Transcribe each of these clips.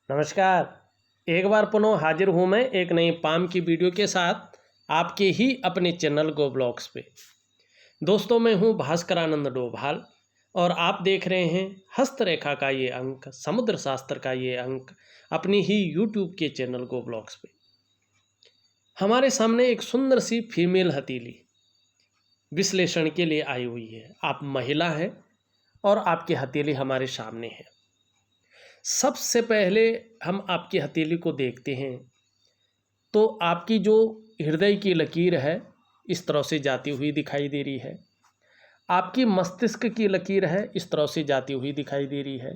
नमस्कार। एक बार पुनः हाजिर हूँ मैं एक नई पाम की वीडियो के साथ आपके ही अपने चैनल गो ब्लॉग्स पे। दोस्तों, मैं हूँ भास्करानंद डोभाल और आप देख रहे हैं हस्तरेखा का ये अंक, समुद्र शास्त्र का ये अंक अपनी ही यूट्यूब के चैनल गो ब्लॉग्स पे। हमारे सामने एक सुंदर सी फीमेल हथेली विश्लेषण के लिए आई हुई है। आप महिला हैं और आपकी हथेली हमारे सामने है। सबसे पहले हम आपकी हथेली को देखते हैं तो आपकी जो हृदय की लकीर है इस तरह से जाती हुई दिखाई दे रही है। आपकी मस्तिष्क की लकीर है इस तरह से जाती हुई दिखाई दे रही है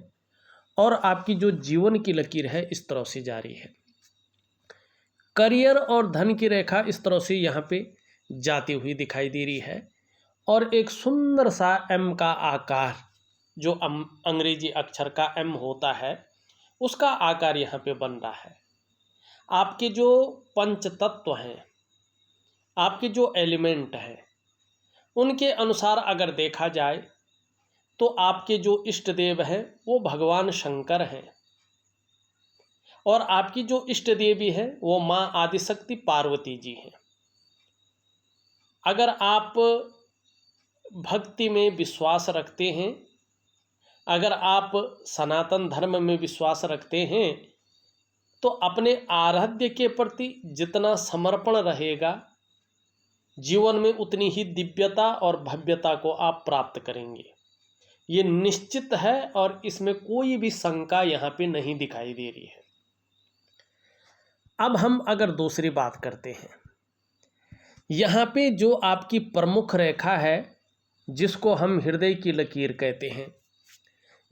और आपकी जो जीवन की लकीर है इस तरह से जा रही है। करियर और धन की रेखा इस तरह से यहाँ पे जाती हुई दिखाई दे रही है और एक सुंदर सा एम का आकार, जो अंग्रेजी अक्षर का एम होता है, उसका आकार यहाँ पे बन रहा है। आपके जो पंच तत्व हैं, आपके जो एलिमेंट हैं, उनके अनुसार अगर देखा जाए तो आपके जो इष्ट देव हैं वो भगवान शंकर हैं और आपकी जो इष्ट देवी है वो माँ आदिशक्ति पार्वती जी हैं। अगर आप भक्ति में विश्वास रखते हैं, अगर आप सनातन धर्म में विश्वास रखते हैं तो अपने आराध्य के प्रति जितना समर्पण रहेगा, जीवन में उतनी ही दिव्यता और भव्यता को आप प्राप्त करेंगे। ये निश्चित है और इसमें कोई भी शंका यहाँ पे नहीं दिखाई दे रही है। अब हम अगर दूसरी बात करते हैं, यहाँ पे जो आपकी प्रमुख रेखा है जिसको हम हृदय की लकीर कहते हैं,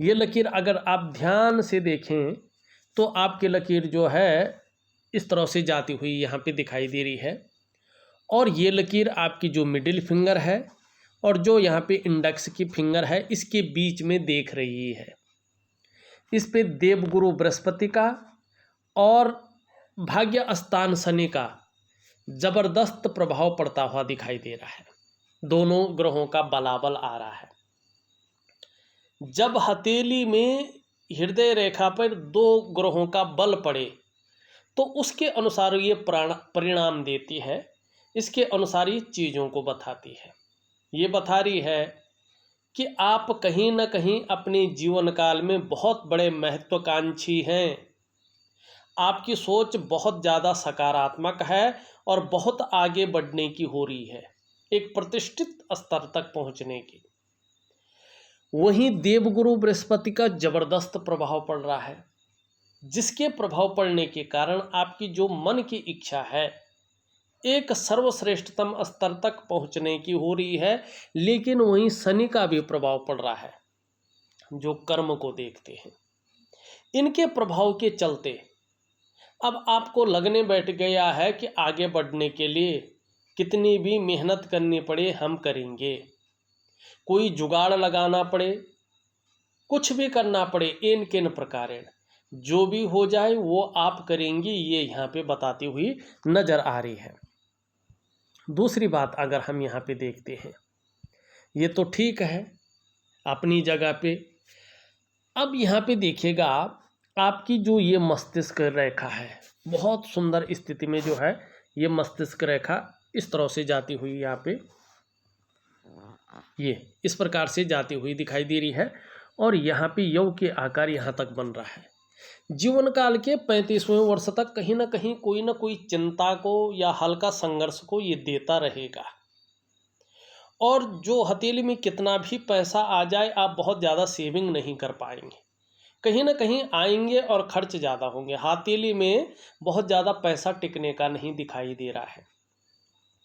ये लकीर अगर आप ध्यान से देखें तो आपकी लकीर जो है इस तरह से जाती हुई यहाँ पे दिखाई दे रही है और ये लकीर आपकी जो मिडिल फिंगर है और जो यहाँ पे इंडेक्स की फिंगर है इसके बीच में देख रही है। इस पे देवगुरु बृहस्पति का और भाग्य स्थान शनि का जबरदस्त प्रभाव पड़ता हुआ दिखाई दे रहा है। दोनों ग्रहों का बलाबल आ रहा है। जब हथेली में हृदय रेखा पर दो ग्रहों का बल पड़े तो उसके अनुसार ये परिणाम देती है, इसके अनुसार ये चीज़ों को बताती है। ये बता रही है कि आप कहीं ना कहीं अपने जीवन काल में बहुत बड़े महत्वाकांक्षी हैं। आपकी सोच बहुत ज़्यादा सकारात्मक है और बहुत आगे बढ़ने की हो रही है, एक प्रतिष्ठित स्तर तक पहुंचने की। वहीं देवगुरु बृहस्पति का जबरदस्त प्रभाव पड़ रहा है, जिसके प्रभाव पड़ने के कारण आपकी जो मन की इच्छा है एक सर्वश्रेष्ठतम स्तर तक पहुंचने की हो रही है। लेकिन वहीं शनि का भी प्रभाव पड़ रहा है जो कर्म को देखते हैं। इनके प्रभाव के चलते अब आपको लगने बैठ गया है कि आगे बढ़ने के लिए कितनी भी मेहनत करनी पड़े हम करेंगे, कोई जुगाड़ लगाना पड़े, कुछ भी करना पड़े, एन केन प्रकारेण जो भी हो जाए वो आप करेंगी, ये यहाँ पे बताती हुई नज़र आ रही है। दूसरी बात अगर हम यहाँ पे देखते हैं, ये तो ठीक है अपनी जगह पे। अब यहाँ पे देखिएगा आपकी जो ये मस्तिष्क रेखा है बहुत सुंदर स्थिति में जो है ये मस्तिष्क रेखा इस तरह से जाती हुई यहाँ पे ये इस प्रकार से जाती हुई दिखाई दे रही है और यहाँ पे यव के आकार यहाँ तक बन रहा है। जीवन काल के 35वें वर्ष तक कहीं ना कोई चिंता को या हल्का संघर्ष को ये देता रहेगा और जो हथेली में कितना भी पैसा आ जाए आप बहुत ज़्यादा सेविंग नहीं कर पाएंगे, कहीं ना कहीं आएंगे और खर्च ज़्यादा होंगे। हथेली में बहुत ज़्यादा पैसा टिकने का नहीं दिखाई दे रहा है।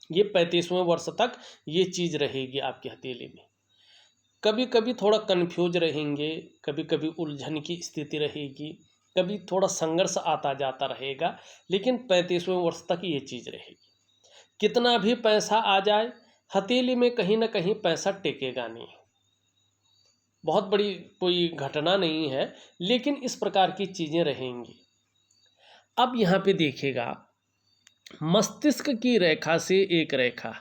ये 35वें वर्ष तक ये चीज़ रहेगी आपकी हथेली में। कभी कभी थोड़ा कन्फ्यूज रहेंगे, कभी कभी उलझन की स्थिति रहेगी, कभी थोड़ा संघर्ष आता जाता रहेगा, लेकिन 35वें वर्ष तक ये चीज़ रहेगी। कितना भी पैसा आ जाए हथेली में कहीं ना कहीं पैसा टिकेगा नहीं। बहुत बड़ी कोई घटना नहीं है, लेकिन इस प्रकार की चीज़ें रहेंगी। अब यहाँ पे देखिएगा मस्तिष्क की रेखा से एक रेखा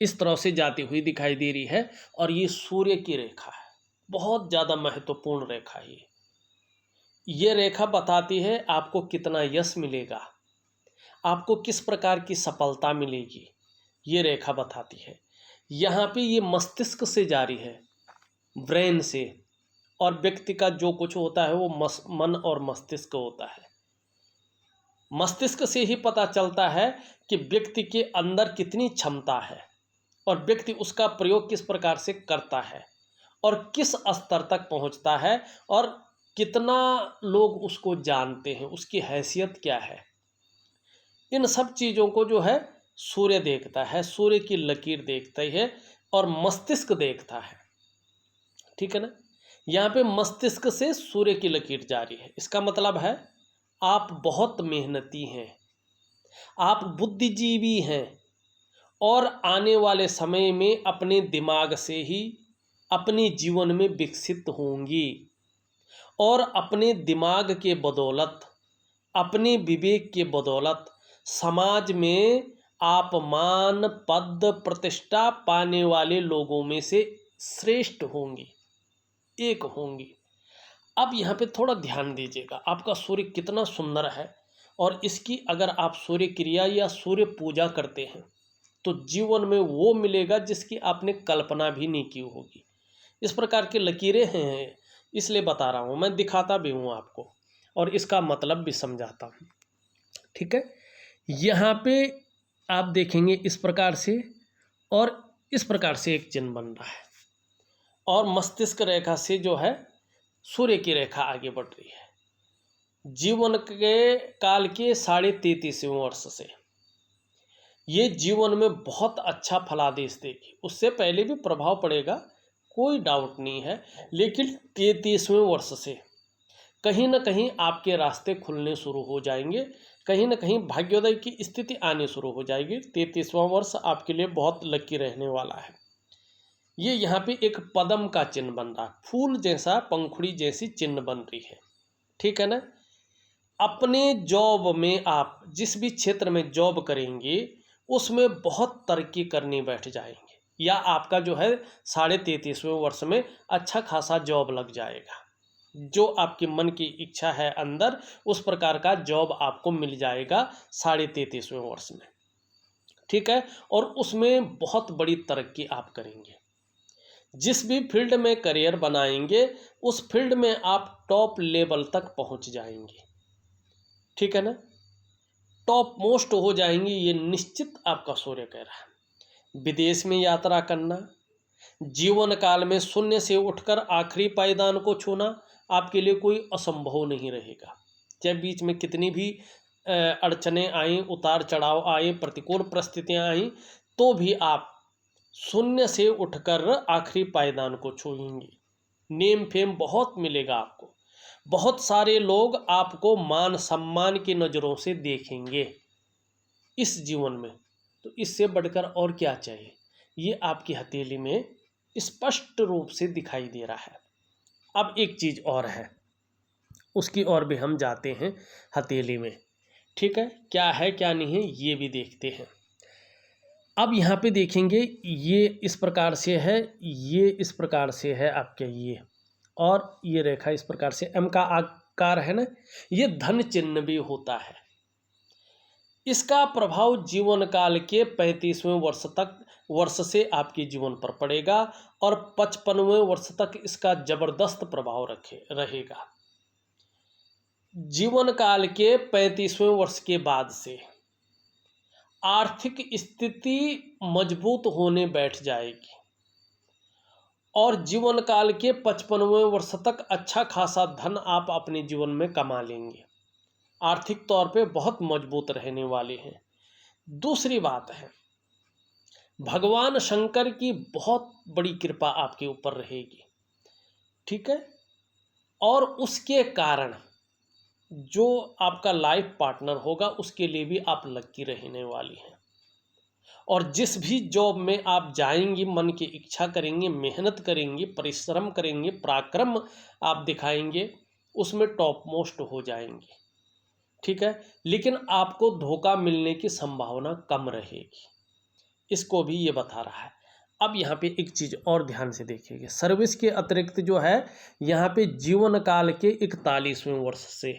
इस तरह से जाती हुई दिखाई दे रही है और ये सूर्य की रेखा है, बहुत ज़्यादा महत्वपूर्ण रेखा है। ये रेखा बताती है आपको कितना यश मिलेगा, आपको किस प्रकार की सफलता मिलेगी, ये रेखा बताती है। यहाँ पे ये मस्तिष्क से जारी है, ब्रेन से, और व्यक्ति का जो कुछ होता है वो मन और मस्तिष्क होता है। मस्तिष्क से ही पता चलता है कि व्यक्ति के अंदर कितनी क्षमता है और व्यक्ति उसका प्रयोग किस प्रकार से करता है और किस स्तर तक पहुंचता है और कितना लोग उसको जानते हैं, उसकी हैसियत क्या है। इन सब चीज़ों को जो है सूर्य देखता है, सूर्य की लकीर देखता है और मस्तिष्क देखता है। ठीक है ना। यहाँ पे मस्तिष्क से सूर्य की लकीर जारी है, इसका मतलब है आप बहुत मेहनती हैं, आप बुद्धिजीवी हैं और आने वाले समय में अपने दिमाग से ही अपने जीवन में विकसित होंगी और अपने दिमाग के बदौलत, अपने विवेक के बदौलत समाज में आप मान पद प्रतिष्ठा पाने वाले लोगों में से श्रेष्ठ होंगी, एक होंगी। अब यहाँ पे थोड़ा ध्यान दीजिएगा, आपका सूर्य कितना सुंदर है और इसकी अगर आप सूर्य क्रिया या सूर्य पूजा करते हैं तो जीवन में वो मिलेगा जिसकी आपने कल्पना भी नहीं की होगी। इस प्रकार की लकीरें हैं, इसलिए बता रहा हूँ, मैं दिखाता भी हूँ आपको और इसका मतलब भी समझाता हूँ। ठीक है। यहाँ पे आप देखेंगे इस प्रकार से और इस प्रकार से एक चिन्ह बन रहा है और मस्तिष्क रेखा से जो है सूर्य की रेखा आगे बढ़ रही है। जीवन के काल के 33.5वें वर्ष से ये जीवन में बहुत अच्छा फलादेश देगी, उससे पहले भी प्रभाव पड़ेगा, कोई डाउट नहीं है, लेकिन 33वें वर्ष से कहीं ना कहीं आपके रास्ते खुलने शुरू हो जाएंगे, कहीं ना कहीं भाग्योदय की स्थिति आने शुरू हो जाएगी। 33वां वर्ष आपके लिए बहुत लकी रहने वाला है। ये यहाँ पे एक पद्म का चिन्ह बन रहा है, फूल जैसा, पंखुड़ी जैसी चिन्ह बन रही है। ठीक है ना। अपने जॉब में आप जिस भी क्षेत्र में जॉब करेंगे उसमें बहुत तरक्की करने बैठ जाएंगे, या आपका जो है 33वें वर्ष में अच्छा खासा जॉब लग जाएगा। जो आपकी मन की इच्छा है अंदर, उस प्रकार का जॉब आपको मिल जाएगा 33वें वर्ष में। ठीक है। और उसमें बहुत बड़ी तरक्की आप करेंगे, जिस भी फील्ड में करियर बनाएंगे उस फील्ड में आप टॉप लेवल तक पहुंच जाएंगे। ठीक है ना। टॉप मोस्ट हो जाएंगे, ये निश्चित आपका सूर्य कह रहा है। विदेश में यात्रा करना, जीवन काल में शून्य से उठकर आखिरी पायदान को छूना आपके लिए कोई असंभव नहीं रहेगा। चाहे बीच में कितनी भी अड़चने आए, उतार चढ़ाव आए, प्रतिकूल परिस्थितियां आई, तो भी आप शून्य से उठकर आखिरी पायदान को छूएंगे। नेम फेम बहुत मिलेगा आपको, बहुत सारे लोग आपको मान सम्मान की नज़रों से देखेंगे इस जीवन में। तो इससे बढ़कर और क्या चाहिए, ये आपकी हथेली में स्पष्ट रूप से दिखाई दे रहा है। अब एक चीज़ और है, उसकी ओर भी हम जाते हैं हथेली में। ठीक है, क्या है क्या नहीं है ये भी देखते हैं। अब यहाँ पे देखेंगे ये इस प्रकार से है, ये इस प्रकार से है आपके ये, और ये रेखा इस प्रकार से एम का आकार है ना, ये धन चिन्ह भी होता है। इसका प्रभाव जीवन काल के 35वें वर्ष से आपके जीवन पर पड़ेगा और 55वें वर्ष तक इसका जबरदस्त प्रभाव रहेगा। जीवन काल के 35वें वर्ष के बाद से आर्थिक स्थिति मजबूत होने बैठ जाएगी और जीवन काल के 55वें वर्ष तक अच्छा खासा धन आप अपने जीवन में कमा लेंगे, आर्थिक तौर पे बहुत मजबूत रहने वाले हैं। दूसरी बात है, भगवान शंकर की बहुत बड़ी कृपा आपके ऊपर रहेगी। ठीक है। और उसके कारण जो आपका लाइफ पार्टनर होगा उसके लिए भी आप लकी रहने वाली हैं। और जिस भी जॉब में आप जाएंगी, मन की इच्छा करेंगे, मेहनत करेंगे, परिश्रम करेंगे, पराक्रम आप दिखाएंगे, उसमें टॉप मोस्ट हो जाएंगे। ठीक है। लेकिन आपको धोखा मिलने की संभावना कम रहेगी, इसको भी ये बता रहा है। अब यहाँ पे एक चीज़ और ध्यान से देखिएगा, सर्विस के अतिरिक्त जो है यहाँ पे जीवन काल के 41वें वर्ष से,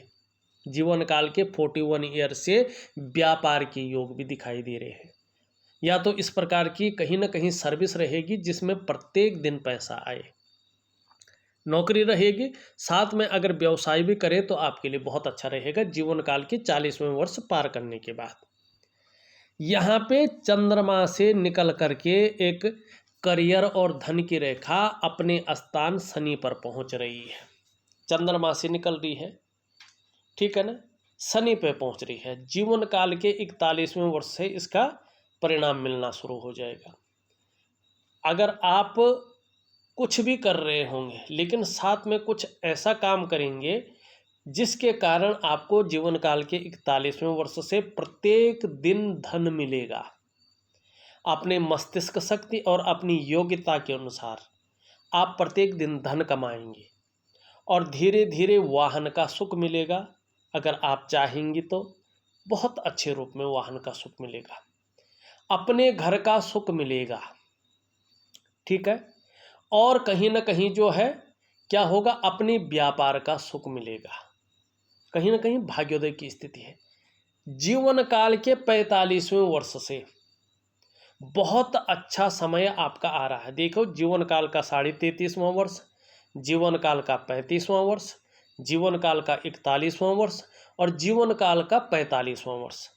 जीवन काल के 41 ईयर से व्यापार के योग भी दिखाई दे रहे हैं। या तो इस प्रकार की कहीं ना कहीं सर्विस रहेगी जिसमें प्रत्येक दिन पैसा आए, नौकरी रहेगी, साथ में अगर व्यवसाय भी करें तो आपके लिए बहुत अच्छा रहेगा जीवन काल के 40वें वर्ष पार करने के बाद। यहाँ पे चंद्रमा से निकल करके एक करियर और धन की रेखा अपने स्थान शनि पर पहुँच रही है, चंद्रमा से निकल रही है, ठीक है ना, शनि पे पहुँच रही है। जीवन काल के 41वें वर्ष से इसका परिणाम मिलना शुरू हो जाएगा। अगर आप कुछ भी कर रहे होंगे लेकिन साथ में कुछ ऐसा काम करेंगे जिसके कारण आपको जीवन काल के 41वें वर्ष से प्रत्येक दिन धन मिलेगा, अपने मस्तिष्क शक्ति और अपनी योग्यता के अनुसार आप प्रत्येक दिन धन कमाएंगे और धीरे धीरे वाहन का सुख मिलेगा। अगर आप चाहेंगी तो बहुत अच्छे रूप में वाहन का सुख मिलेगा, अपने घर का सुख मिलेगा, ठीक है। और कहीं ना कहीं जो है क्या होगा, अपने व्यापार का सुख मिलेगा, कहीं ना कहीं भाग्योदय की स्थिति है। जीवन काल के 45वें वर्ष से बहुत अच्छा समय आपका आ रहा है। देखो, जीवन काल का 33.5वां वर्ष, जीवन काल का 35वां वर्ष, जीवन काल का 41वां वर्ष और जीवन काल का 45वां वर्ष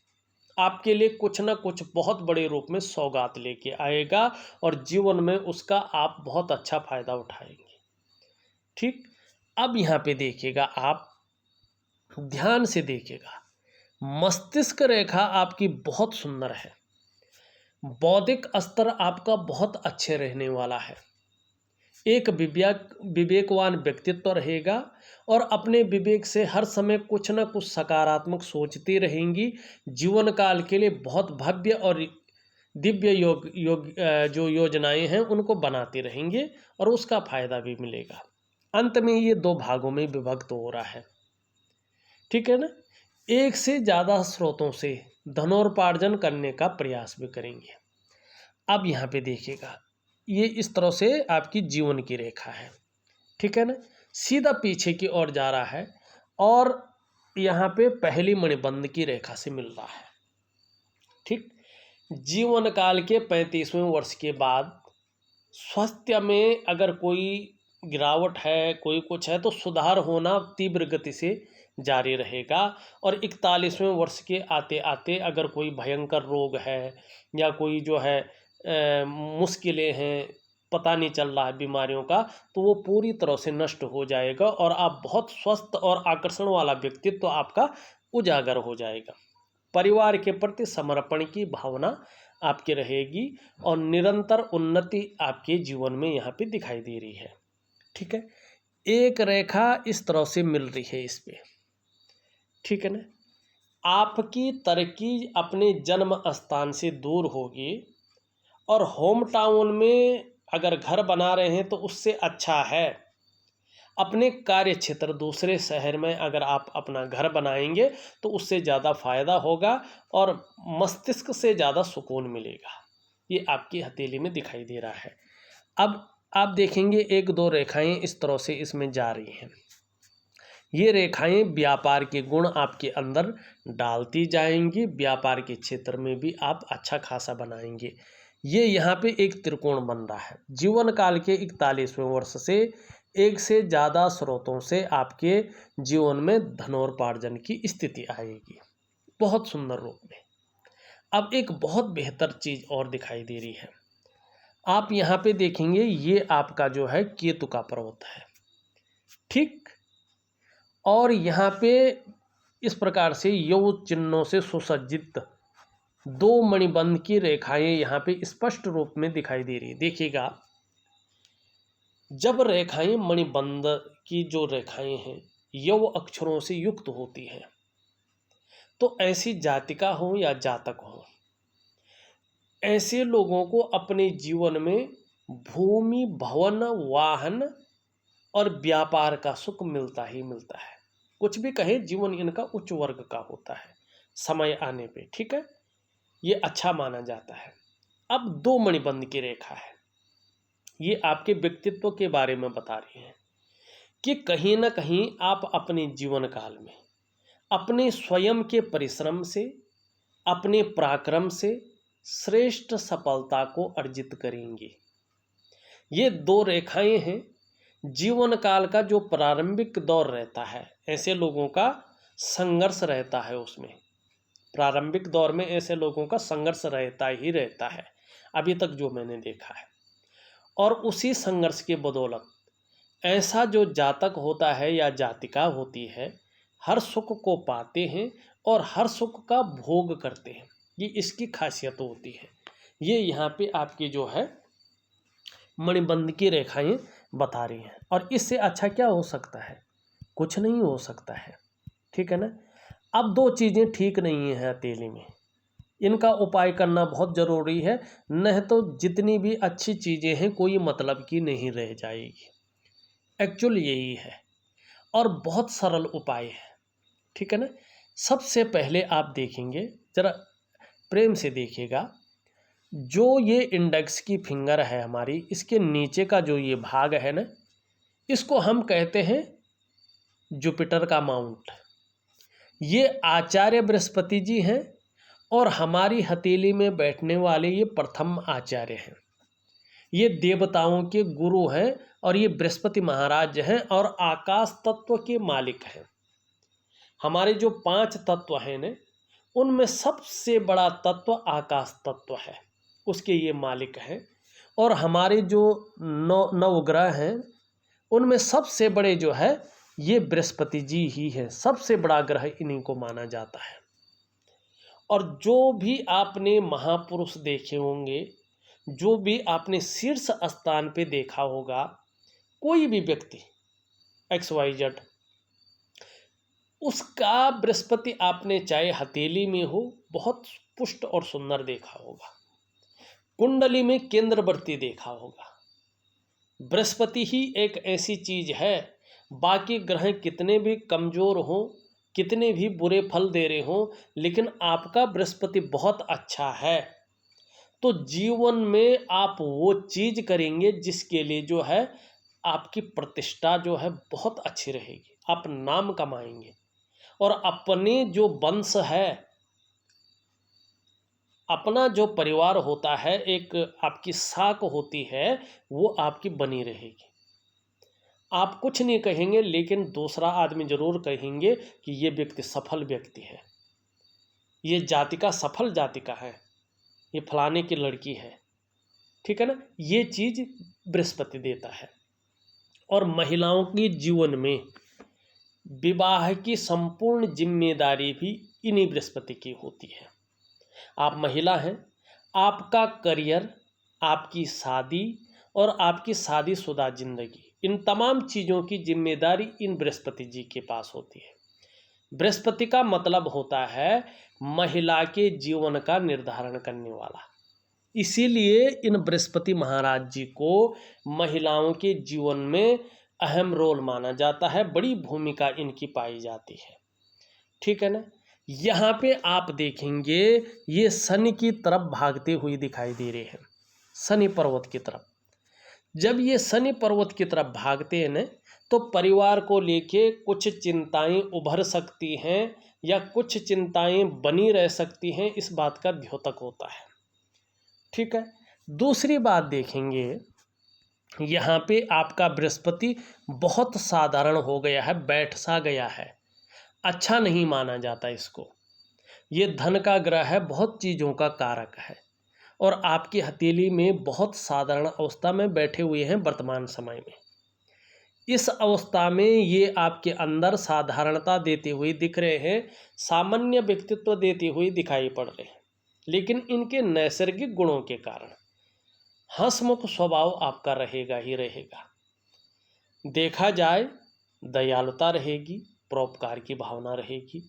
आपके लिए कुछ ना कुछ बहुत बड़े रूप में सौगात लेके आएगा और जीवन में उसका आप बहुत अच्छा फायदा उठाएंगे, ठीक। अब यहाँ पे देखिएगा, आप ध्यान से देखिएगा, मस्तिष्क रेखा आपकी बहुत सुंदर है, बौद्धिक स्तर आपका बहुत अच्छे रहने वाला है, एक विवेकवान व्यक्तित्व रहेगा और अपने विवेक से हर समय कुछ न कुछ सकारात्मक सोचती रहेंगी। जीवन काल के लिए बहुत भव्य और दिव्य जो योजनाएं हैं उनको बनाते रहेंगे और उसका फायदा भी मिलेगा। अंत में ये 2 भागों में विभक्त हो रहा है, ठीक है ना। एक से ज़्यादा स्रोतों से धनोपार्जन करने का प्रयास भी करेंगे। अब यहाँ पे देखिएगा, ये इस तरह से आपकी जीवन की रेखा है, ठीक है ना, सीधा पीछे की ओर जा रहा है और यहाँ पे पहली मणिबंध की रेखा से मिल रहा है, ठीक। जीवन काल के 35वें वर्ष के बाद स्वास्थ्य में अगर कोई गिरावट है, कोई कुछ है, तो सुधार होना तीव्र गति से जारी रहेगा और 41वें वर्ष के आते आते अगर कोई भयंकर रोग है या कोई जो है मुश्किलें हैं, पता नहीं चल रहा है बीमारियों का, तो वो पूरी तरह से नष्ट हो जाएगा और आप बहुत स्वस्थ और आकर्षण वाला व्यक्तित्व तो आपका उजागर हो जाएगा। परिवार के प्रति समर्पण की भावना आपकी रहेगी और निरंतर उन्नति आपके जीवन में यहाँ पे दिखाई दे रही है, ठीक है। एक रेखा इस तरह से मिल रही है इस पे, ठीक है ना। आपकी तरक्की अपने जन्म स्थान से दूर होगी और होम टाउन में अगर घर बना रहे हैं तो उससे अच्छा है अपने कार्य क्षेत्र दूसरे शहर में अगर आप अपना घर बनाएंगे तो उससे ज़्यादा फायदा होगा और मस्तिष्क से ज़्यादा सुकून मिलेगा। ये आपकी हथेली में दिखाई दे रहा है। अब आप देखेंगे 1-2 रेखाएं इस तरह से इसमें जा रही हैं। ये रेखाएं व्यापार के गुण आपके अंदर डालती जाएंगी, व्यापार के क्षेत्र में भी आप अच्छा खासा बनाएंगे। ये यहाँ पे एक त्रिकोण बन रहा है। जीवन काल के 41वें वर्ष से एक से ज़्यादा स्रोतों से आपके जीवन में धनोपार्जन की स्थिति आएगी बहुत सुंदर रूप में। अब एक बहुत बेहतर चीज़ और दिखाई दे रही है, आप यहाँ पे देखेंगे ये आपका जो है केतु का पर्वत है, ठीक। और यहाँ पे इस प्रकार से यौगिक चिन्हों से सुसज्जित 2 मणिबंध की रेखाएं यहाँ पे स्पष्ट रूप में दिखाई दे रही है। देखिएगा, जब रेखाएं मणिबंध की जो रेखाएं हैं यव अक्षरों से युक्त होती हैं तो ऐसी जातिका हो या जातक हो, ऐसे लोगों को अपने जीवन में भूमि, भवन, वाहन और व्यापार का सुख मिलता ही मिलता है। कुछ भी कहें, जीवन इनका उच्च वर्ग का होता है समय आने पे, ठीक है। ये अच्छा माना जाता है। अब 2 मणिबंध की रेखा है, ये आपके व्यक्तित्व के बारे में बता रही हैं कि कहीं ना कहीं आप अपने जीवन काल में अपने स्वयं के परिश्रम से, अपने पराक्रम से श्रेष्ठ सफलता को अर्जित करेंगे। ये दो रेखाएं हैं। जीवन काल का जो प्रारंभिक दौर रहता है, ऐसे लोगों का संघर्ष रहता है। उसमें प्रारंभिक दौर में ऐसे लोगों का संघर्ष रहता ही रहता है, अभी तक जो मैंने देखा है। और उसी संघर्ष के बदौलत ऐसा जो जातक होता है या जातिका होती है, हर सुख को पाते हैं और हर सुख का भोग करते हैं। ये इसकी खासियत होती है। ये यहाँ पे आपकी जो है मणिबंध की रेखाएं बता रही हैं। और इससे अच्छा क्या हो सकता है? कुछ नहीं हो सकता है, ठीक है ना। अब दो चीज़ें ठीक नहीं है हथेली में, इनका उपाय करना बहुत ज़रूरी है, नहीं तो जितनी भी अच्छी चीज़ें हैं कोई मतलब की नहीं रह जाएगी। एक्चुअल यही है और बहुत सरल उपाय है, ठीक है ना। सबसे पहले आप देखेंगे, ज़रा प्रेम से देखिएगा, जो ये इंडेक्स की फिंगर है हमारी, इसके नीचे का जो ये भाग है ना, इसको हम कहते हैं जुपिटर का माउंट। ये आचार्य बृहस्पति जी हैं और हमारी हथेली में बैठने वाले ये प्रथम आचार्य हैं। ये देवताओं के गुरु हैं और ये बृहस्पति महाराज हैं और आकाश तत्व के मालिक हैं। हमारे जो 5 तत्व हैं न, उनमें सबसे बड़ा तत्व आकाश तत्व है, उसके ये मालिक हैं। और हमारे जो नवग्रह हैं, उनमें सबसे बड़े जो है ये बृहस्पति जी ही है। सबसे बड़ा ग्रह इन्हीं को माना जाता है। और जो भी आपने महापुरुष देखे होंगे, जो भी आपने शीर्ष स्थान पे देखा होगा, कोई भी व्यक्ति XYZ, उसका बृहस्पति आपने चाहे हथेली में हो, बहुत पुष्ट और सुंदर देखा होगा, कुंडली में केंद्रवर्ती देखा होगा। बृहस्पति ही एक ऐसी चीज है, बाकी ग्रह कितने भी कमजोर हों, कितने भी बुरे फल दे रहे हों, लेकिन आपका बृहस्पति बहुत अच्छा है तो जीवन में आप वो चीज करेंगे जिसके लिए जो है आपकी प्रतिष्ठा जो है बहुत अच्छी रहेगी, आप नाम कमाएंगे। और अपने जो वंश है, अपना जो परिवार होता है, एक आपकी साख होती है, वो आपकी बनी रहेगी। आप कुछ नहीं कहेंगे, लेकिन दूसरा आदमी जरूर कहेंगे कि ये व्यक्ति सफल व्यक्ति है, ये जातिका सफल जातिका है, ये फलाने की लड़की है, ठीक है ना। ये चीज बृहस्पति देता है। और महिलाओं के जीवन में विवाह की संपूर्ण जिम्मेदारी भी इन्हीं बृहस्पति की होती है। आप महिला हैं, आपका करियर, आपकी शादी और आपकी शादीशुदा जिंदगी, इन तमाम चीज़ों की जिम्मेदारी इन बृहस्पति जी के पास होती है। बृहस्पति का मतलब होता है महिला के जीवन का निर्धारण करने वाला। इसीलिए इन बृहस्पति महाराज जी को महिलाओं के जीवन में अहम रोल माना जाता है, बड़ी भूमिका इनकी पाई जाती है, ठीक है ना। यहाँ पे आप देखेंगे ये शनि की तरफ भागते हुए दिखाई दे रहे हैं, शनि पर्वत की तरफ। जब ये शनि पर्वत की तरफ भागते हैं न, तो परिवार को लेके कुछ चिंताएं उभर सकती हैं या कुछ चिंताएं बनी रह सकती हैं, इस बात का द्योतक होता है, ठीक है। दूसरी बात देखेंगे, यहाँ पे आपका बृहस्पति बहुत साधारण हो गया है, बैठ सा गया है, अच्छा नहीं माना जाता इसको। ये धन का ग्रह है, बहुत चीज़ों का कारक है, और आपकी हथेली में बहुत साधारण अवस्था में बैठे हुए हैं वर्तमान समय में। इस अवस्था में ये आपके अंदर साधारणता देते हुए दिख रहे हैं, सामान्य व्यक्तित्व देते हुए दिखाई पड़ रहे हैं, लेकिन इनके नैसर्गिक गुणों के कारण हंसमुख स्वभाव आपका रहेगा ही रहेगा। देखा जाए दयालुता रहेगी, परोपकार की भावना रहेगी,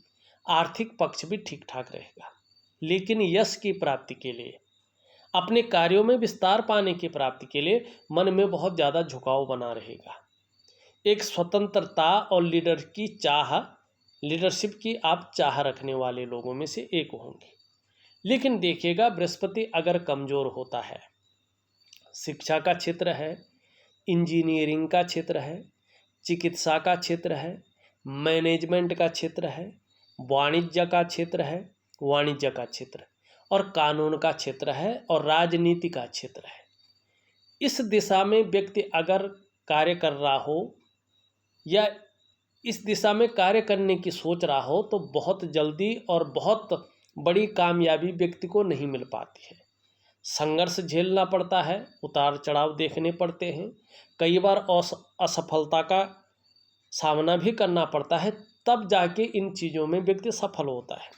आर्थिक पक्ष भी ठीक ठाक रहेगा, लेकिन यश की प्राप्ति के लिए, अपने कार्यों में विस्तार पाने की प्राप्ति के लिए मन में बहुत ज़्यादा झुकाव बना रहेगा। एक स्वतंत्रता और लीडरशिप की आप चाह रखने वाले लोगों में से एक होंगे। लेकिन देखिएगा, बृहस्पति अगर कमज़ोर होता है, शिक्षा का क्षेत्र है, इंजीनियरिंग का क्षेत्र है, चिकित्सा का क्षेत्र है, मैनेजमेंट का क्षेत्र है, वाणिज्य का क्षेत्र है, वाणिज्य का क्षेत्र और कानून का क्षेत्र है और राजनीति का क्षेत्र है। इस दिशा में व्यक्ति अगर कार्य कर रहा हो या इस दिशा में कार्य करने की सोच रहा हो तो बहुत जल्दी और बहुत बड़ी कामयाबी व्यक्ति को नहीं मिल पाती है। संघर्ष झेलना पड़ता है, उतार चढ़ाव देखने पड़ते हैं, कई बार असफलता का सामना भी करना पड़ता है, तब जाके इन चीज़ों में व्यक्ति सफल होता है।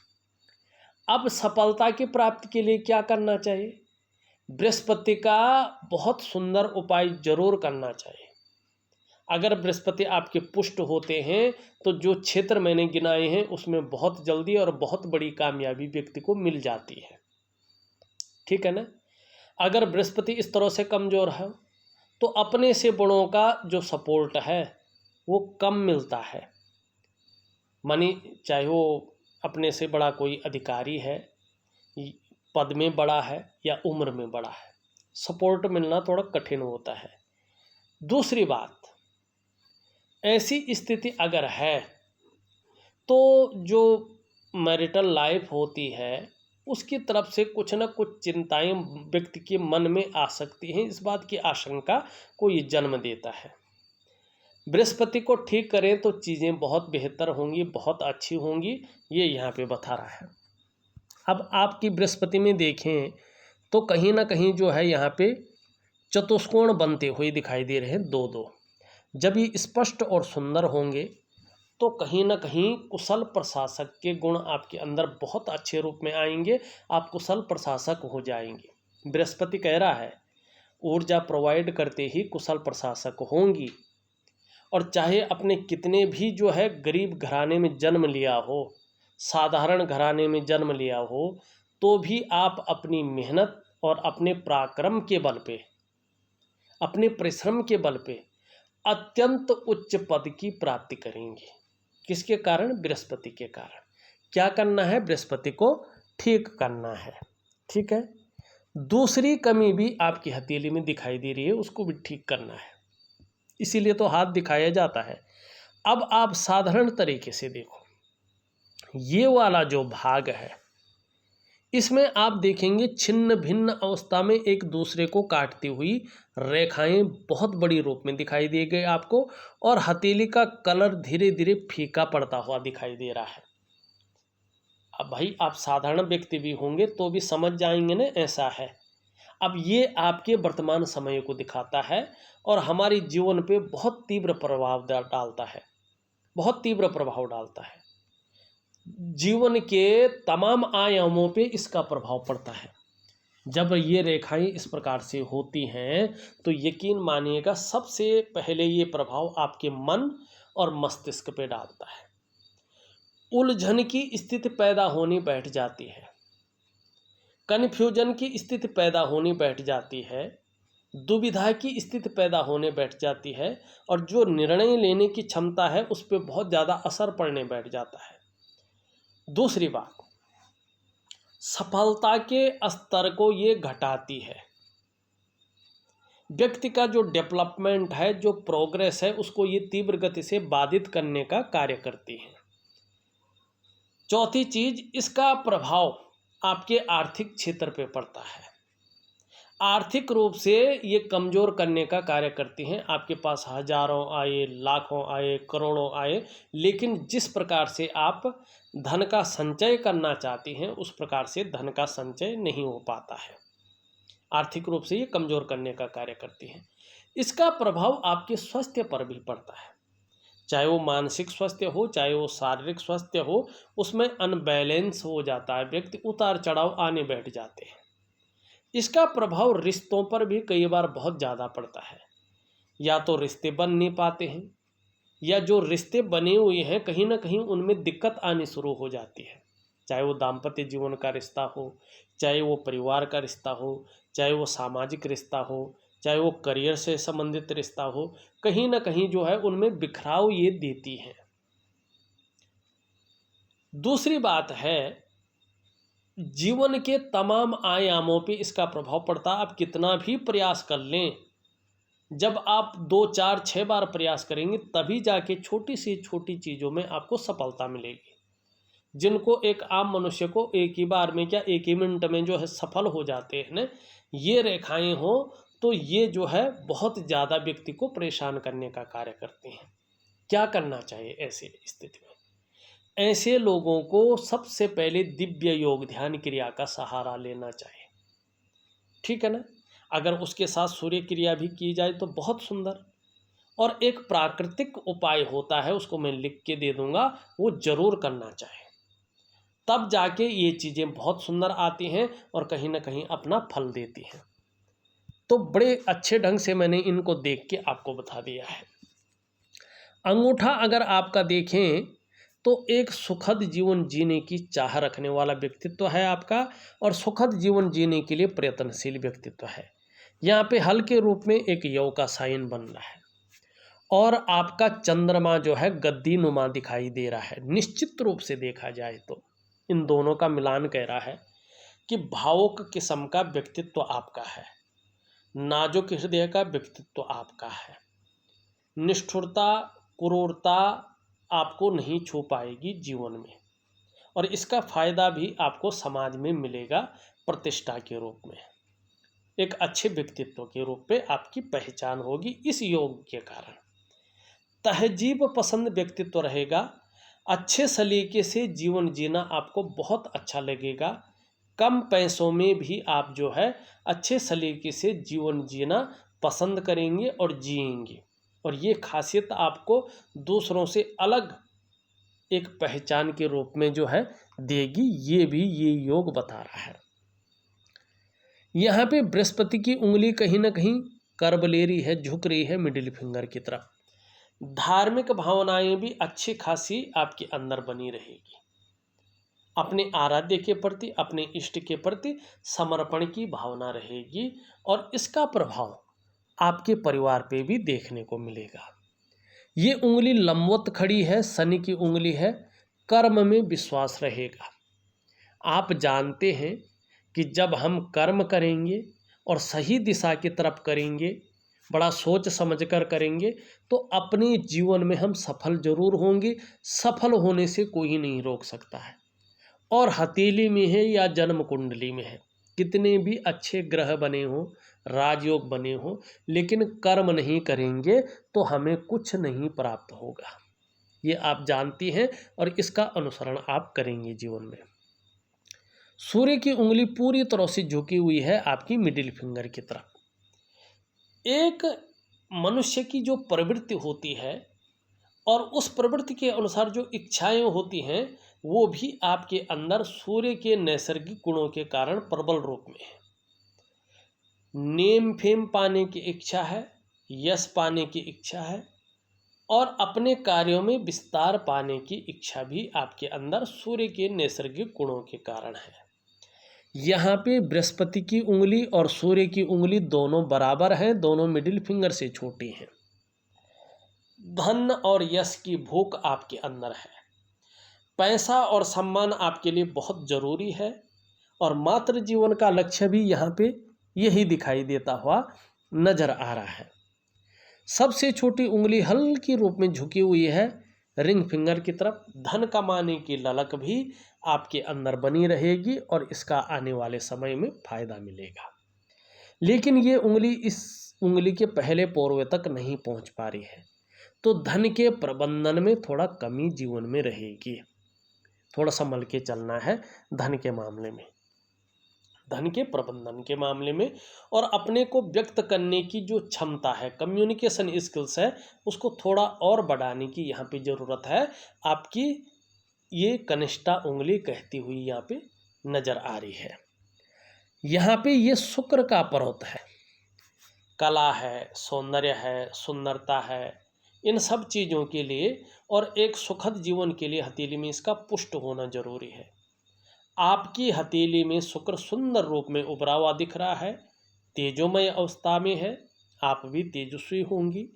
अब सफलता की प्राप्ति के लिए क्या करना चाहिए? बृहस्पति का बहुत सुंदर उपाय जरूर करना चाहिए। अगर बृहस्पति आपके पुष्ट होते हैं तो जो क्षेत्र मैंने गिनाए हैं उसमें बहुत जल्दी और बहुत बड़ी कामयाबी व्यक्ति को मिल जाती है। ठीक है ना? अगर बृहस्पति इस तरह से कमज़ोर है तो अपने से बड़ों का जो सपोर्ट है वो कम मिलता है। मानी चाहे वो अपने से बड़ा कोई अधिकारी है, पद में बड़ा है या उम्र में बड़ा है, सपोर्ट मिलना थोड़ा कठिन होता है। दूसरी बात, ऐसी स्थिति अगर है तो जो मैरिटल लाइफ होती है उसकी तरफ से कुछ न कुछ चिंताएं व्यक्ति के मन में आ सकती हैं। इस बात की आशंका को ये जन्म देता है। बृहस्पति को ठीक करें तो चीज़ें बहुत बेहतर होंगी, बहुत अच्छी होंगी, ये यहाँ पे बता रहा है। अब आपकी बृहस्पति में देखें तो कहीं ना कहीं जो है यहाँ पे चतुष्कोण बनते हुए दिखाई दे रहे हैं, 2-2। जब ये स्पष्ट और सुंदर होंगे तो कहीं ना कहीं कुशल प्रशासक के गुण आपके अंदर बहुत अच्छे रूप में आएंगे, आप कुशल प्रशासक हो जाएंगे। बृहस्पति कह रहा है ऊर्जा प्रोवाइड करते ही कुशल प्रशासक होंगी। और चाहे अपने कितने भी जो है गरीब घराने में जन्म लिया हो, साधारण घराने में जन्म लिया हो, तो भी आप अपनी मेहनत और अपने पराक्रम के बल पे, अपने परिश्रम के बल पे अत्यंत उच्च पद की प्राप्ति करेंगे। किसके कारण? बृहस्पति के कारण। क्या करना है? बृहस्पति को ठीक करना है। ठीक है। दूसरी कमी भी आपकी हथेली में दिखाई दे रही है, उसको भी ठीक करना है, इसीलिए तो हाथ दिखाया जाता है। अब आप साधारण तरीके से देखो, ये वाला जो भाग है इसमें आप देखेंगे छिन्न भिन्न अवस्था में एक दूसरे को काटती हुई रेखाएं बहुत बड़ी रूप में दिखाई दे गई आपको, और हथेली का कलर धीरे धीरे फीका पड़ता हुआ दिखाई दे रहा है। अब भाई आप साधारण व्यक्ति भी होंगे तो भी समझ जाएंगे ना, ऐसा है। अब ये आपके वर्तमान समय को दिखाता है और हमारे जीवन पे बहुत तीव्र प्रभाव डालता है, बहुत तीव्र प्रभाव डालता है। जीवन के तमाम आयामों पे इसका प्रभाव पड़ता है। जब ये रेखाएं इस प्रकार से होती हैं तो यकीन मानिएगा सबसे पहले ये प्रभाव आपके मन और मस्तिष्क पे डालता है। उलझन की स्थिति पैदा होनी बैठ जाती है, कन्फ्यूजन की स्थिति पैदा होनी बैठ जाती है, दुविधा की स्थिति पैदा होने बैठ जाती है, और जो निर्णय लेने की क्षमता है उस पर बहुत ज़्यादा असर पड़ने बैठ जाता है। दूसरी बात, सफलता के स्तर को ये घटाती है। व्यक्ति का जो डेवलपमेंट है, जो प्रोग्रेस है, उसको ये तीव्र गति से बाधित करने का कार्य करती है। चौथी चीज, इसका प्रभाव आपके आर्थिक क्षेत्र पे पड़ता है। आर्थिक रूप से ये कमज़ोर करने का कार्य करती हैं। आपके पास हजारों आए, लाखों आए, करोड़ों आए, लेकिन जिस प्रकार से आप धन का संचय करना चाहती हैं उस प्रकार से धन का संचय नहीं हो पाता है। आर्थिक रूप से ये कमज़ोर करने का कार्य करती हैं। इसका प्रभाव आपके स्वास्थ्य पर भी पड़ता है, चाहे वो मानसिक स्वास्थ्य हो, चाहे वो शारीरिक स्वास्थ्य हो, उसमें अनबैलेंस हो जाता है, व्यक्ति उतार चढ़ाव आने बैठ जाते हैं। इसका प्रभाव रिश्तों पर भी कई बार बहुत ज़्यादा पड़ता है। या तो रिश्ते बन नहीं पाते हैं, या जो रिश्ते बने हुए हैं कहीं ना कहीं उनमें दिक्कत आनी शुरू हो जाती है। चाहे वो दाम्पत्य जीवन का रिश्ता हो, चाहे वो परिवार का रिश्ता हो, चाहे वो सामाजिक रिश्ता हो, चाहे वो करियर से संबंधित रिश्ता हो, कहीं ना कहीं जो है उनमें बिखराव ये देती है। दूसरी बात है, जीवन के तमाम आयामों पे इसका प्रभाव पड़ता है। आप कितना भी प्रयास कर लें, जब आप 2, 4, 6 बार प्रयास करेंगे तभी जाके छोटी से छोटी चीज़ों में आपको सफलता मिलेगी। जिनको एक आम मनुष्य को एक ही बार में, क्या एक ही मिनट में जो है सफल हो जाते हैं ना, ये रेखाएं हो तो ये जो है बहुत ज़्यादा व्यक्ति को परेशान करने का कार्य करते हैं। क्या करना चाहिए ऐसे स्थिति में? ऐसे लोगों को सबसे पहले दिव्य योग ध्यान क्रिया का सहारा लेना चाहिए, ठीक है ना। अगर उसके साथ सूर्य क्रिया भी की जाए तो बहुत सुंदर। और एक प्राकृतिक उपाय होता है, उसको मैं लिख के दे दूंगा, वो जरूर करना चाहिए। तब जाके ये चीज़ें बहुत सुंदर आती हैं और कहीं ना कहीं अपना फल देती हैं। तो बड़े अच्छे ढंग से मैंने इनको देख के आपको बता दिया है। अंगूठा अगर आपका देखें तो एक सुखद जीवन जीने की चाह रखने वाला व्यक्तित्व है आपका, और सुखद जीवन जीने के लिए प्रयत्नशील व्यक्तित्व है। यहाँ पे हल के रूप में एक यौ का साइन बन रहा है, और आपका चंद्रमा जो है गद्दी नुमा दिखाई दे रहा है। निश्चित रूप से देखा जाए तो इन दोनों का मिलान कह रहा है कि भावुक किस्म का व्यक्तित्व आपका है, नाजुक हृदय का व्यक्तित्व आपका है। निष्ठुरता, क्रूरता आपको नहीं छू पाएगी जीवन में, और इसका फायदा भी आपको समाज में मिलेगा प्रतिष्ठा के रूप में। एक अच्छे व्यक्तित्व के रूप में आपकी पहचान होगी इस योग के कारण। तहजीब पसंद व्यक्तित्व रहेगा। अच्छे सलीके से जीवन जीना आपको बहुत अच्छा लगेगा। कम पैसों में भी आप जो है अच्छे सलीके से जीवन जीना पसंद करेंगे और जिएंगे, और ये खासियत आपको दूसरों से अलग एक पहचान के रूप में जो है देगी। ये भी ये योग बता रहा है। यहाँ पे बृहस्पति की उंगली कहीं ना कहीं कर्व ले रही है, झुक रही है मिडिल फिंगर की तरफ। धार्मिक भावनाएं भी अच्छी खासी आपके अंदर बनी रहेगी। अपने आराध्य के प्रति, अपने इष्ट के प्रति समर्पण की भावना रहेगी, और इसका प्रभाव आपके परिवार पे भी देखने को मिलेगा। ये उंगली लंबवत खड़ी है, शनि की उंगली है। कर्म में विश्वास रहेगा। आप जानते हैं कि जब हम कर्म करेंगे और सही दिशा की तरफ करेंगे, बड़ा सोच समझकर करेंगे, तो अपने जीवन में हम सफल जरूर होंगे। सफल होने से कोई नहीं रोक सकता है। और हथेली में है या जन्म कुंडली में है, कितने भी अच्छे ग्रह बने हों, राजयोग बने हों, लेकिन कर्म नहीं करेंगे तो हमें कुछ नहीं प्राप्त होगा। ये आप जानती हैं, और इसका अनुसरण आप करेंगे जीवन में। सूर्य की उंगली पूरी तरह से झुकी हुई है आपकी मिडिल फिंगर की तरफ। एक मनुष्य की जो प्रवृत्ति होती है और उस प्रवृत्ति के अनुसार जो इच्छाएं होती हैं, वो भी आपके अंदर सूर्य के नैसर्गिक गुणों के कारण प्रबल रूप में है। नेम फेम पाने की इच्छा है, यश पाने की इच्छा है, और अपने कार्यों में विस्तार पाने की इच्छा भी आपके अंदर सूर्य के नैसर्गिक गुणों के कारण है। यहाँ पे बृहस्पति की उंगली और सूर्य की उंगली दोनों बराबर हैं, दोनों मिडिल फिंगर से छोटी हैं। धन और यश की भूख आपके अंदर है। पैसा और सम्मान आपके लिए बहुत जरूरी है, और मातृ जीवन का लक्ष्य भी यहाँ पे यही दिखाई देता हुआ नजर आ रहा है। सबसे छोटी उंगली हल्की रूप में झुकी हुई है रिंग फिंगर की तरफ। धन कमाने की ललक भी आपके अंदर बनी रहेगी, और इसका आने वाले समय में फायदा मिलेगा। लेकिन ये उंगली इस उंगली के पहले पोरवे तक नहीं पहुंच पा रही है, तो धन के प्रबंधन में थोड़ा कमी जीवन में रहेगी। थोड़ा संभल के चलना है धन के मामले में, धन के प्रबंधन के मामले में। और अपने को व्यक्त करने की जो क्षमता है, कम्युनिकेशन स्किल्स है, उसको थोड़ा और बढ़ाने की यहाँ पे ज़रूरत है। आपकी ये कनिष्ठा उंगली कहती हुई यहाँ पे नज़र आ रही है। यहाँ पे ये शुक्र का पर्वत है। कला है, सौंदर्य है, सुंदरता है, इन सब चीज़ों के लिए और एक सुखद जीवन के लिए हथेली में इसका पुष्ट होना जरूरी है। आपकी हथेली में शुक्र सुंदर रूप में उभरा हुआ दिख रहा है, तेजोमय अवस्था में है। आप भी तेजस्वी होंगी।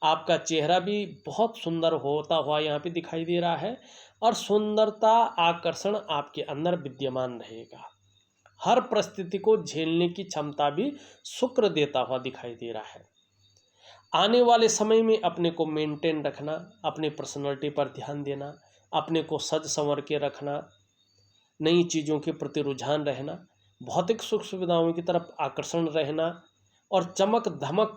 आपका चेहरा भी बहुत सुंदर होता हुआ यहाँ पे दिखाई दे रहा है। और सुंदरता आकर्षण आपके अंदर विद्यमान रहेगा। हर परिस्थिति को झेलने की क्षमता भी शुक्र देता हुआ दिखाई दे रहा है। आने वाले समय में अपने को मेंटेन रखना, अपनी पर्सनैलिटी पर ध्यान देना, अपने को सज संवर के रखना, नई चीज़ों के प्रति रुझान रहना, भौतिक सुख सुविधाओं की तरफ आकर्षण रहना और चमक धमक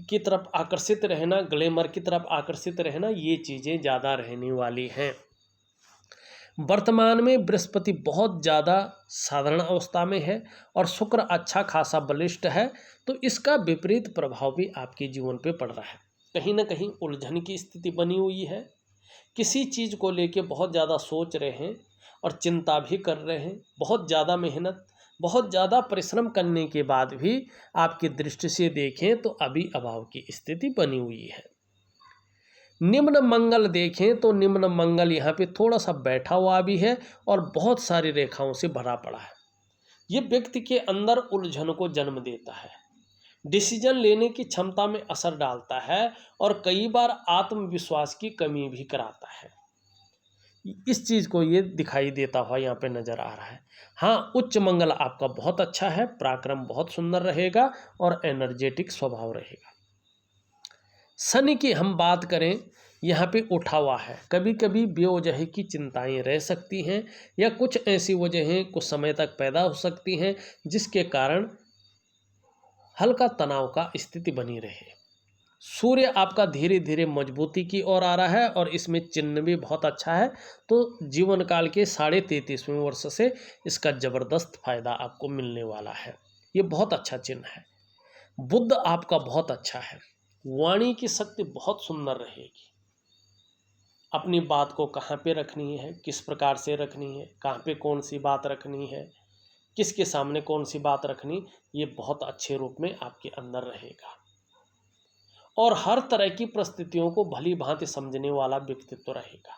की तरफ आकर्षित रहना, ग्लैमर की तरफ आकर्षित रहना, ये चीज़ें ज़्यादा रहने वाली हैं। वर्तमान में बृहस्पति बहुत ज़्यादा साधारण अवस्था में है और शुक्र अच्छा खासा बलिष्ठ है, तो इसका विपरीत प्रभाव भी आपके जीवन पे पड़ रहा है। कहीं ना कहीं उलझन की स्थिति बनी हुई है, किसी चीज़ को लेके बहुत ज़्यादा सोच रहे हैं और चिंता भी कर रहे हैं। बहुत ज़्यादा मेहनत, बहुत ज़्यादा परिश्रम करने के बाद भी आपकी दृष्टि से देखें तो अभी अभाव की स्थिति बनी हुई है। निम्न मंगल देखें तो निम्न मंगल यहाँ पे थोड़ा सा बैठा हुआ भी है और बहुत सारी रेखाओं से भरा पड़ा है। ये व्यक्ति के अंदर उलझन को जन्म देता है, डिसीजन लेने की क्षमता में असर डालता है और कई बार आत्मविश्वास की कमी भी कराता है। इस चीज़ को ये दिखाई देता हुआ यहाँ पे नज़र आ रहा है। हाँ, उच्च मंगल आपका बहुत अच्छा है, पराक्रम बहुत सुंदर रहेगा और एनर्जेटिक स्वभाव रहेगा। शनि की हम बात करें, यहाँ पे उठा हुआ है। कभी कभी बेवजह की चिंताएं रह सकती हैं या कुछ ऐसी वजहें कुछ समय तक पैदा हो सकती हैं जिसके कारण हल्का तनाव का स्थिति बनी रहे। सूर्य आपका धीरे धीरे मजबूती की ओर आ रहा है और इसमें चिन्ह भी बहुत अच्छा है, तो जीवन काल के 33.5वें वर्ष से इसका ज़बरदस्त फायदा आपको मिलने वाला है। ये बहुत अच्छा चिन्ह है। बुध आपका बहुत अच्छा है, वाणी की शक्ति बहुत सुंदर रहेगी। अपनी बात को कहाँ पे रखनी है, किस प्रकार से रखनी है, कहाँ पे कौन सी बात रखनी है, किसके सामने कौन सी बात रखनी, ये बहुत अच्छे रूप में आपके अंदर रहेगा। और हर तरह की परिस्थितियों को भली भांति समझने वाला व्यक्तित्व रहेगा।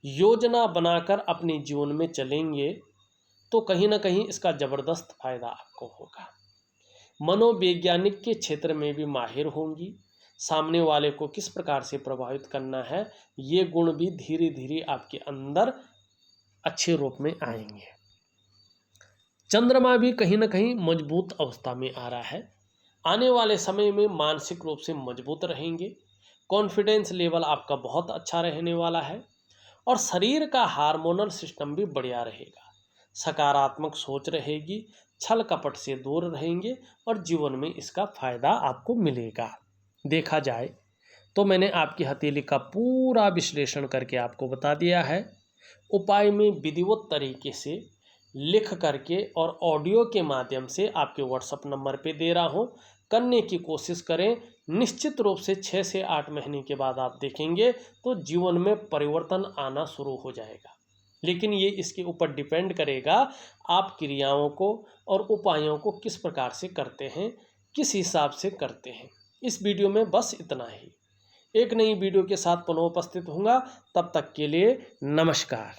योजना बनाकर अपने जीवन में चलेंगे तो कहीं ना कहीं इसका ज़बरदस्त फायदा आपको होगा। मनोवैज्ञानिक के क्षेत्र में भी माहिर होंगी। सामने वाले को किस प्रकार से प्रभावित करना है, ये गुण भी धीरे धीरे आपके अंदर अच्छे रूप में आएंगे। चंद्रमा भी कहीं ना कहीं मजबूत अवस्था में आ रहा है। आने वाले समय में मानसिक रूप से मजबूत रहेंगे। कॉन्फिडेंस लेवल आपका बहुत अच्छा रहने वाला है और शरीर का हार्मोनल सिस्टम भी बढ़िया रहेगा। सकारात्मक सोच रहेगी, छल कपट से दूर रहेंगे और जीवन में इसका फायदा आपको मिलेगा। देखा जाए तो मैंने आपकी हथेली का पूरा विश्लेषण करके आपको बता दिया है। उपाय में विधिवत तरीके से लिख करके और ऑडियो के माध्यम से आपके व्हाट्सएप नंबर पे दे रहा हूँ। करने की कोशिश करें। निश्चित रूप से 6 से 8 महीने के बाद आप देखेंगे तो जीवन में परिवर्तन आना शुरू हो जाएगा। लेकिन ये इसके ऊपर डिपेंड करेगा आप क्रियाओं को और उपायों को किस प्रकार से करते हैं, किस हिसाब से करते हैं। इस वीडियो में बस इतना ही। एक नई वीडियो के साथ पुनः उपस्थित होऊंगा। तब तक के लिए नमस्कार।